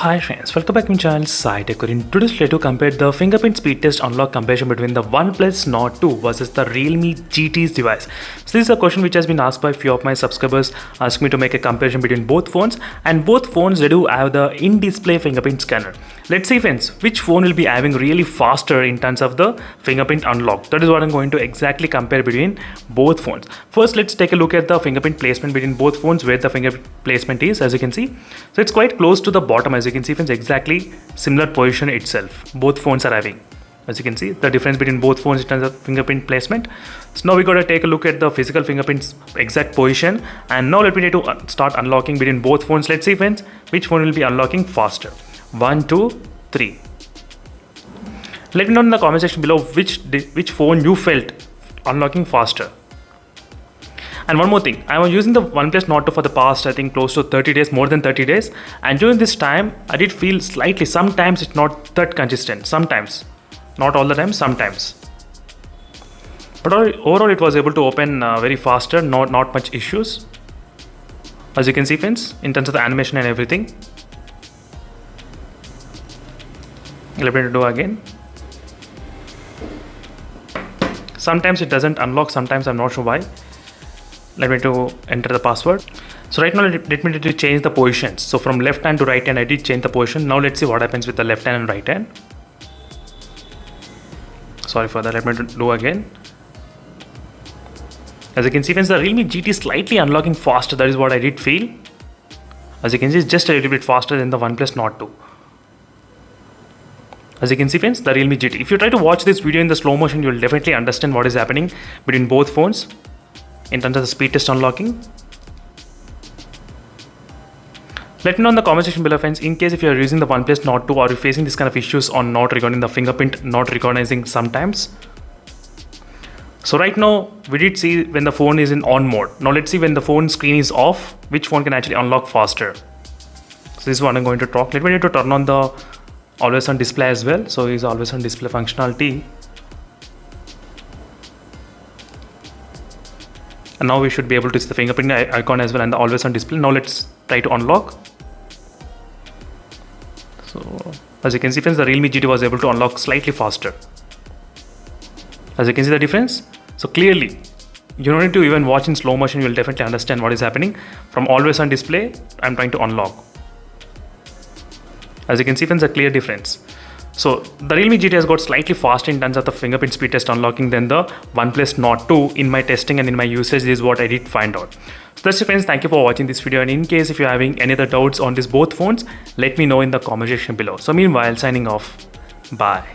Hi friends, welcome back to my channel SciTech. In today's video to compare the fingerprint speed test unlock comparison between the OnePlus Nord 2 versus the Realme GT's device. So this is a question which has been asked by a few of my subscribers, asking me to make a comparison between both phones, and both phones they do have the in-display fingerprint scanner. Let's see friends, which phone will be having really faster in terms of the fingerprint unlock. That is what I'm going to exactly compare between both phones. First, let's take a look at the fingerprint placement between both phones, where the fingerprint placement is, as you can see. So it's quite close to the bottom, as you can see friends, exactly similar position itself. Both phones are having, as you can see, the difference between both phones in terms of fingerprint placement. So now we got to take a look at the physical fingerprint's exact position, and now let me need to start unlocking between both phones. Let's see friends, which phone will be unlocking faster. 1, 2, 3. Let me know in the comment section below which phone you felt unlocking faster. And one more thing, I was using the OnePlus Nord 2 for the past, I think, close to 30 days, more than 30 days. And during this time, I did feel slightly, sometimes it's not that consistent, sometimes. Not all the time, sometimes. But overall, it was able to open very faster, not much issues. As you can see friends, in terms of the animation and everything. Let me do again. Sometimes it doesn't unlock, sometimes I'm not sure why. Let me to enter the password. So right now let me to change the positions. So from left hand to right hand, I did change the position. Now let's see what happens with the left hand and right hand. Sorry for that, let me do again. As you can see friends, the Realme GT is slightly unlocking faster. That is what I did feel. As you can see, it's just a little bit faster than the OnePlus Nord 2. As you can see friends, the Realme GT. If you try to watch this video in the slow motion, you will definitely understand what is happening between both phones in terms of the speed test unlocking. Let me know in the comment section below friends, in case if you are using the OnePlus Nord 2 or you're facing this kind of issues on not recording the fingerprint, not recognizing sometimes. So right now we did see when the phone is in on mode. Now let's see when the phone screen is off, which phone can actually unlock faster. So this is what I'm going to talk. Let me need to turn on the always on display as well. So it's always on display functionality. And now we should be able to see the fingerprint icon as well and the always on display. Now let's try to unlock. So as you can see friends, the Realme GT was able to unlock slightly faster. As you can see the difference. So clearly, you don't need to even watch in slow motion, you will definitely understand what is happening. From always on display, I'm trying to unlock. As you can see friends, a clear difference. So the Realme GT has got slightly faster in terms of the fingerprint speed test unlocking than the OnePlus Nord 2 in my testing and in my usage. This is what I did find out. So that's it friends, thank you for watching this video, and in case if you're having any other doubts on these both phones, let me know in the comment section below. So meanwhile, signing off, bye.